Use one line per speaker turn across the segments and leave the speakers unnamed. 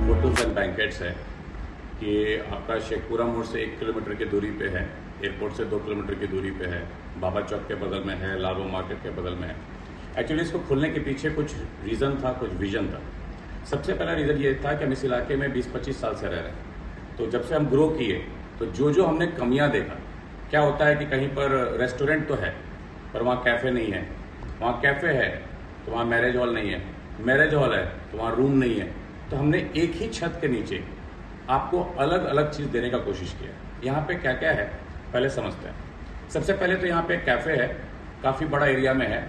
Hotels and बैंकेट्स है कि आपका शेखपुरा मोड़ से 1 किलोमीटर की दूरी पे है, एयरपोर्ट से 2 किलोमीटर की दूरी पे है, बाबा चौक के बगल में है, लालू मार्केट के बगल में है। एक्चुअली इसको खोलने के पीछे कुछ रीज़न था, कुछ विजन था। सबसे पहला रीज़न ये था कि हम इस इलाके में 20-25 साल से रह रहे हैं, तो जब से हम ग्रो किए तो जो हमने कमियां देखा, क्या होता है कि कहीं पर रेस्टोरेंट तो है पर वहाँ कैफ़े नहीं है, वहाँ कैफ़े है तो वहाँ मैरिज हॉल नहीं है, मैरिज हॉल है तो वहाँ रूम नहीं है। तो हमने एक ही छत के नीचे आपको अलग अलग चीज़ देने का कोशिश किया। यहाँ पे क्या क्या है पहले समझते हैं। सबसे पहले तो यहाँ पे कैफ़े है, काफ़ी बड़ा एरिया में है।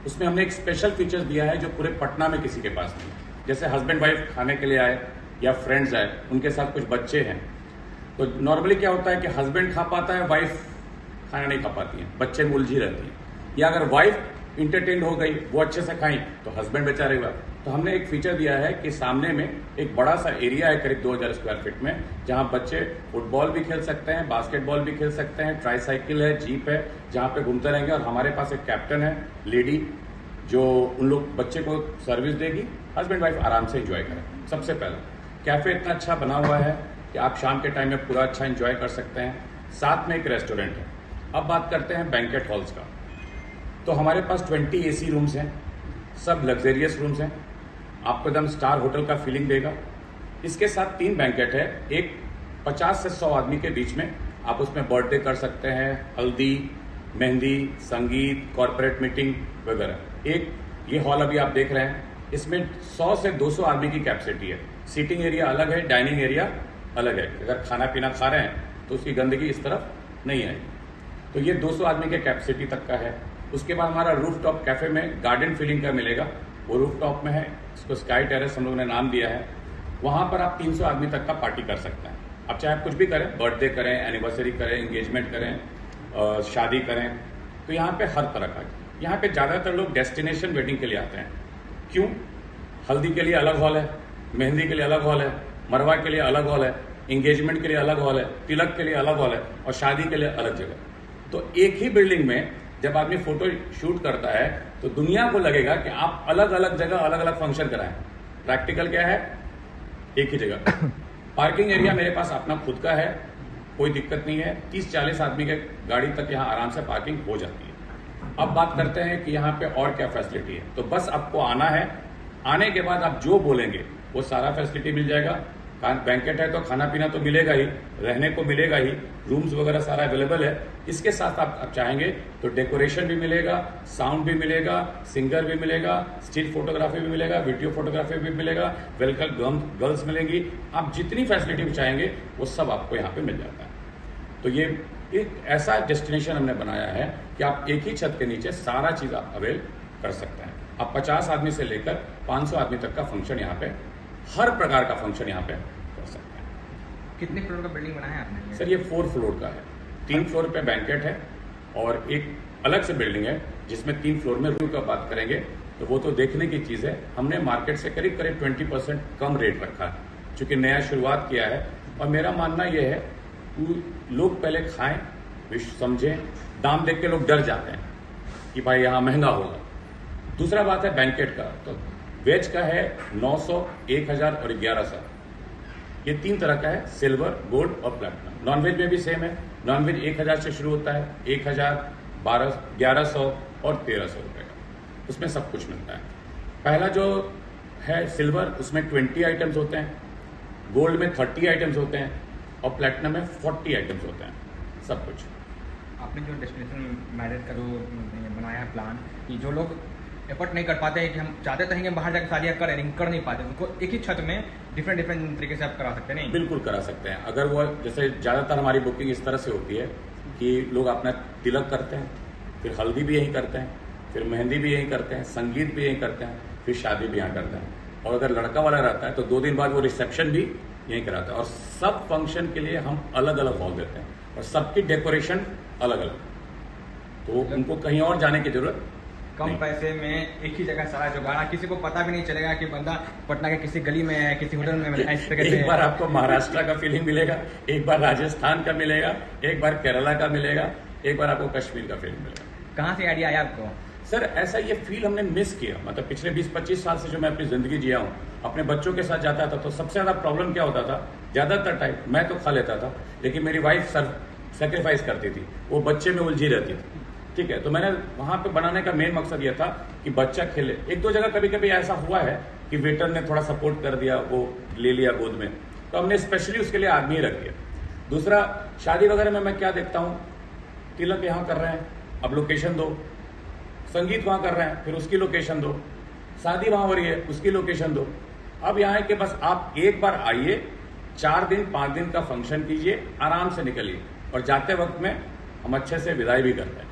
उसमें हमने एक स्पेशल फीचर्स दिया है जो पूरे पटना में किसी के पास नहीं है। जैसे हस्बैंड वाइफ खाने के लिए आए या फ्रेंड्स आए, उनके साथ कुछ बच्चे हैं, तो नॉर्मली क्या होता है कि हस्बैंड खा पाता है, वाइफ खाना नहीं खा पाती है, बच्चे में उलझी रहती है। या अगर वाइफ इंटरटेन हो गई, वो अच्छे से खाई, तो हस्बैंड बेचारेगा। तो हमने एक फीचर दिया है कि सामने में एक बड़ा सा एरिया है करीब 2000 स्क्वायर फीट में, जहां बच्चे फुटबॉल भी खेल सकते हैं, बास्केटबॉल भी खेल सकते हैं, ट्राईसाइकिल है, जीप है, जहां पे घूमते रहेंगे। और हमारे पास एक कैप्टन है लेडी, जो उन लोग बच्चे को सर्विस देगी, हस्बैंड वाइफ आराम से एंजॉय करें। सबसे पहला कैफे इतना अच्छा बना हुआ है कि आप शाम के टाइम में पूरा अच्छा एंजॉय कर सकते हैं। साथ में एक रेस्टोरेंट है। अब बात करते हैं बैंकेट हॉल्स का। तो हमारे पास 20 AC रूम्स हैं, सब लग्जरियस रूम्स हैं, आपको एकदम स्टार होटल का फीलिंग देगा। इसके साथ 3 बैंकेट है, एक 50 से 100 आदमी के बीच में, आप उसमें बर्थडे कर सकते हैं, हल्दी, मेहंदी, संगीत, कॉर्पोरेट मीटिंग वगैरह। एक ये हॉल अभी आप देख रहे हैं, इसमें 100 से 200 आदमी की कैपेसिटी है। सीटिंग एरिया अलग है, डाइनिंग एरिया अलग है। अगर खाना पीना खा रहे हैं तो उसकी गंदगी इस तरफ नहीं आएगी। तो ये 200 आदमी के कैपेसिटी तक का है। उसके बाद हमारा रूफ टॉप कैफे में गार्डन फीलिंग का मिलेगा, वो रूफ टॉप में है, इसको स्काई टेरेस हम लोगों ने नाम दिया है। वहां पर आप 300 आदमी तक का पार्टी कर सकते हैं। अब चाहे आप कुछ भी करें, बर्थडे करें, एनिवर्सरी करें, एंगेजमेंट करें, शादी करें, तो यहाँ पे हर तरह का। यहाँ पे ज्यादातर लोग डेस्टिनेशन वेडिंग के लिए आते हैं। क्यों? हल्दी के लिए अलग हॉल है, मेहंदी के लिए अलग हॉल है, मरवा के लिए अलग हॉल है, एंगेजमेंट के लिए अलग हॉल है, तिलक के लिए अलग हॉल है, और शादी के लिए अलग जगह। तो एक ही बिल्डिंग में जब आदमी फोटो शूट करता है तो दुनिया को लगेगा कि आप अलग अलग जगह अलग अलग फंक्शन कराएं। प्रैक्टिकल क्या है? एक ही जगह। पार्किंग एरिया मेरे पास अपना खुद का है, कोई दिक्कत नहीं है। 30-40 आदमी के गाड़ी तक यहाँ आराम से पार्किंग हो जाती है। अब बात करते हैं कि यहाँ पे और क्या फैसिलिटी है। तो बस आपको आना है, आने के बाद आप जो बोलेंगे वो सारा फैसिलिटी मिल जाएगा। बैंकेट है तो खाना पीना तो मिलेगा ही, रहने को मिलेगा ही, रूम्स वगैरह सारा अवेलेबल है। इसके साथ आप चाहेंगे तो डेकोरेशन भी मिलेगा, साउंड भी मिलेगा, सिंगर भी मिलेगा, स्टिल फोटोग्राफी भी मिलेगा, वीडियो फोटोग्राफी भी मिलेगा, वेलकम गर्ल्स मिलेंगी। आप जितनी फैसिलिटी चाहेंगे वो सब आपको यहाँ पे मिल जाता है। तो ये एक ऐसा डेस्टिनेशन हमने बनाया है कि आप एक ही छत के नीचे सारा चीज आप अवेल कर सकते हैं। आप 50 आदमी से लेकर 500 आदमी तक का फंक्शन यहाँ पे, हर प्रकार का फंक्शन यहाँ पे कर सकते हैं।
कितने फ्लोर का बिल्डिंग बनाया है आपने?
सर ये 4 फ्लोर का है। 3 फ्लोर पे बैंकेट है और एक अलग से बिल्डिंग है जिसमें 3 फ्लोर में रूम का बात करेंगे तो वो तो देखने की चीज है। हमने मार्केट से करीब 20% कम रेट रखा है, चूंकि नया शुरुआत किया है। और मेरा मानना यह है कि लोग पहले खाएं, समझें। दाम देख के लोग डर जाते हैं कि भाई यहाँ महंगा होगा। दूसरा बात है बैंकेट का, तो वेज का है 900, 1000 और 1100। ये 3 तरह का है, सिल्वर, गोल्ड और प्लैटिनम। नॉनवेज में भी सेम है। नॉनवेज 1000 से शुरू होता है, 1000, 1200, 1100 और 1300 रुपए का, उसमें सब कुछ मिलता है। पहला जो है सिल्वर, उसमें 20 आइटम्स होते हैं, गोल्ड में 30 आइटम्स होते हैं और प्लैटिनम में 40 आइटम्स होते हैं, सब कुछ।
आपने जो डेस्टिनेशन मैरिज का जो बनाया है प्लान, कि जो लोग एफर्ट नहीं कर पाते हैं कि हम चाहते तो हैं कि बाहर जाकर शादियाँ करें लेकिन कर नहीं पाते, उनको एक ही छत में डिफरेंट तरीके से आप करा सकते हैं। नहीं,
बिल्कुल करा सकते हैं। अगर वो जैसे ज़्यादातर हमारी बुकिंग इस तरह से होती है कि लोग अपना तिलक करते हैं, फिर हल्दी भी यहीं करते हैं, फिर मेहंदी भी यहीं करते हैं, संगीत भी यहीं करते हैं, फिर शादी भी यहाँ करते हैं। और अगर लड़का वाला रहता है तो 2 दिन बाद वो रिसेप्शन भी यहीं कराता है। और सब फंक्शन के लिए हम अलग अलग हॉल देते हैं और सबकी डेकोरेशन अलग अलग, तो उनको कहीं और जाने की जरूरत
कम पैसे में एक ही जगह सारा जुगाड़, किसी को पता भी नहीं चलेगा कि बंदा पटना के किसी गली में है, किसी होटल में है।
एक बार आपको महाराष्ट्र का फीलिंग मिलेगा, एक बार राजस्थान का मिलेगा, एक बार केरला का मिलेगा, एक बार आपको कश्मीर का फीलिंग मिलेगा।
कहाँ से आइडिया आया आपको?
सर ऐसा ये फील हमने मिस किया, मतलब पिछले 20-25 साल से जो मैं अपनी जिंदगी जिया हूँ, अपने बच्चों के साथ जाता था तो सबसे ज्यादा प्रॉब्लम क्या होता था, ज्यादातर टाइम मैं तो खा लेता था लेकिन मेरी वाइफ सेक्रीफाइस करती थी, वो बच्चे में उलझी रहती थी। ठीक है, तो मैंने वहां पे बनाने का मेन मकसद ये था कि बच्चा खेले। एक दो जगह कभी कभी ऐसा हुआ है कि वेटर ने थोड़ा सपोर्ट कर दिया, वो ले लिया गोद में, तो हमने स्पेशली उसके लिए आदमी रख दिया। दूसरा, शादी वगैरह में मैं क्या देखता हूँ, तिलक यहाँ कर रहे हैं, अब लोकेशन दो, संगीत वहां कर रहे हैं, फिर उसकी लोकेशन दो, शादी वहां हो रही है, उसकी लोकेशन दो। अब यहाँ है कि बस आप एक बार आइए, 4 दिन 5 दिन का फंक्शन कीजिए, आराम से निकलिए, और जाते वक्त में हम अच्छे से विदाई भी करते हैं।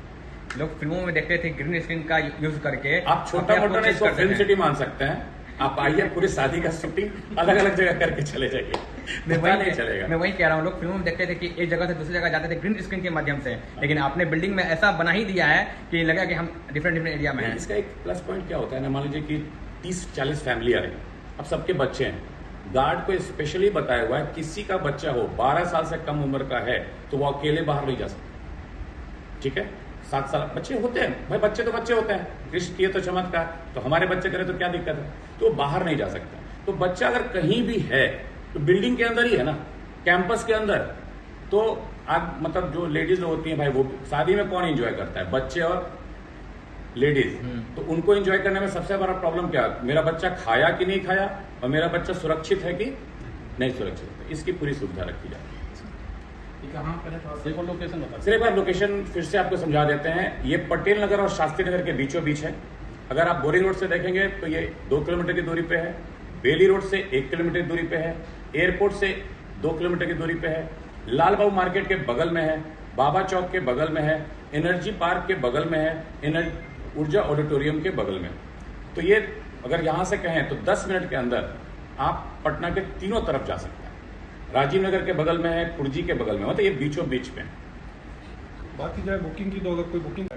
लोग फिल्मों में देखते थे ग्रीन स्क्रीन का यूज करके,
आप छोटा मोटा नहीं, इसको फिल्म सिटी मान सकते हैं। आप आइए, पूरी शादी का शूटिंग अलग अलग जगह करके चले जाइए, नहीं चलेगा।
मैं वही कह रहा हूँ, लोग फिल्मों में देखते थे कि एक जगह से दूसरी जगह जाते थे ग्रीन स्क्रीन के माध्यम से, लेकिन आपने बिल्डिंग में ऐसा बना ही दिया है कि लगा कि हम डिफरेंट एरिया में हैं।
इसका एक प्लस पॉइंट क्या होता है ना, मान लीजिए कि 30-40 फैमिली आ रही है, अब सबके बच्चे हैं, गार्ड को स्पेशली बताया हुआ है किसी का बच्चा हो 12 साल से कम उम्र का है तो वो अकेले बाहर नहीं जा सकता। ठीक है, 7 साल बच्चे होते हैं भाई, बच्चे तो बच्चे होते हैं, कृष्ण किए तो चमत्कार, तो हमारे बच्चे करें तो क्या दिक्कत है, तो बाहर नहीं जा सकता। तो बच्चा अगर कहीं भी है तो बिल्डिंग के अंदर ही है ना, कैंपस के अंदर, तो आप मतलब जो लेडीज होती हैं भाई, वो शादी में कौन एंजॉय करता है, बच्चे और लेडीज। तो उनको एंजॉय करने में सबसे बड़ा प्रॉब्लम क्या, मेरा बच्चा खाया कि नहीं खाया, और मेरा बच्चा सुरक्षित है कि नहीं सुरक्षित है, इसकी पूरी सुविधा रखी जाती है।
लोकेशन बता,
सिर्फ एक बार लोकेशन फिर से आपको समझा देते हैं। ये पटेल नगर और शास्त्री नगर के बीचों बीच है। अगर आप बोरिंग रोड से देखेंगे तो ये 2 किलोमीटर की दूरी पे है, बेली रोड से 1 किलोमीटर की दूरी पे है, एयरपोर्ट से 2 किलोमीटर की दूरी पे है, लाल बाबू मार्केट के बगल में है, बाबा चौक के बगल में है, एनर्जी पार्क के बगल में है, ऊर्जा ऑडिटोरियम के बगल में। तो ये अगर यहां से कहें तो 10 मिनट के अंदर आप पटना के तीनों तरफ जा सकते हैं। राजीव नगर के बगल में है, कुर्जी के बगल में, मतलब ये बीचों बीच में।
बाकी जो है बुकिंग की, तो अगर कोई बुकिंग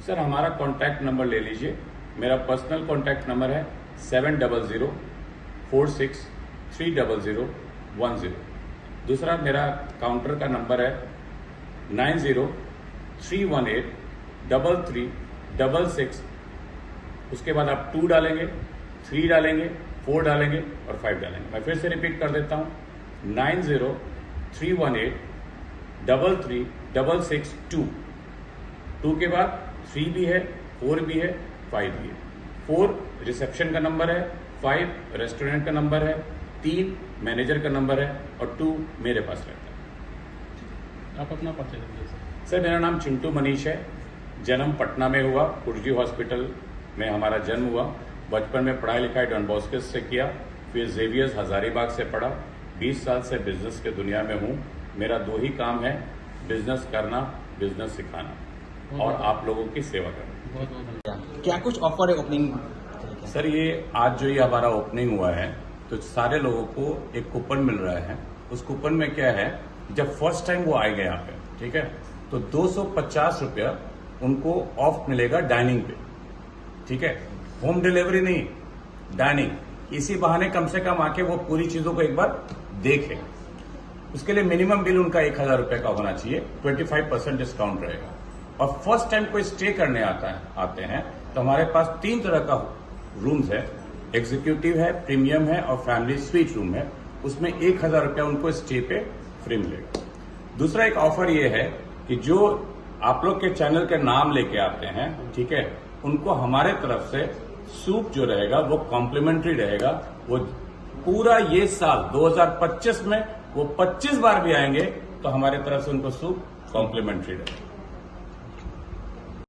सर हमारा कॉन्टैक्ट नंबर ले लीजिए, मेरा पर्सनल कॉन्टैक्ट नंबर है 7004630010। दूसरा मेरा काउंटर का नंबर है 9031833666। उसके बाद आप 2 डालेंगे, 3 डालेंगे, 4 डालेंगे और 5 डालेंगे। मैं फिर से रिपीट कर देता हूं, 9031833662। 2 के बाद 3 भी है, 4 भी है, 5 भी है। 4 रिसेप्शन का नंबर है, 5 रेस्टोरेंट का नंबर है, 3 मैनेजर का नंबर है और 2 मेरे पास रहता है।
आप अपना परिचय दीजिए
सर। मेरा नाम चिंटू मनीष है, जन्म पटना में हुआ, कुर्जी हॉस्पिटल में हमारा जन्म हुआ। बचपन में पढ़ाई लिखाई डॉन बॉस्को से किया, फिर जेवियर्स हजारीबाग से पढ़ा। 20 साल से बिजनेस के दुनिया में हूँ। मेरा 2 ही काम है, बिजनेस करना, बिजनेस सिखाना और आप लोगों की सेवा करना।
बहुत बहुत धन्यवाद।
क्या कुछ ऑफर है ओपनिंग?
सर ये आज जो ये हमारा ओपनिंग हुआ है तो सारे लोगों को एक कूपन मिल रहा है। उस कूपन में क्या है, जब फर्स्ट टाइम वो आएंगे यहाँ पे, ठीक है, तो 250 रुपया उनको ऑफ मिलेगा डाइनिंग पे। ठीक है, होम डिलीवरी नहीं, डाइनिंग। इसी बहाने कम से कम आके वो पूरी चीजों को एक बार देखें। उसके लिए मिनिमम बिल उनका 1000 रुपए का होना चाहिए, 25% डिस्काउंट रहेगा। और फर्स्ट टाइम कोई स्टे करने आते हैं तो हमारे पास 3 तरह का रूम्स है, एग्जीक्यूटिव है, प्रीमियम है और फैमिली स्वीट रूम है। उसमें 1000 रुपया उनको स्टे पे फ्री मिलेगा। दूसरा एक ऑफर ये है कि जो आप लोग के चैनल के नाम लेके आते हैं, ठीक है, उनको हमारे तरफ से सूप जो रहेगा वो कॉम्प्लीमेंट्री रहेगा। वो पूरा ये साल 2025 में वो 25 बार भी आएंगे तो हमारे तरफ से उनको सूप कॉम्प्लीमेंट्री रहेगा।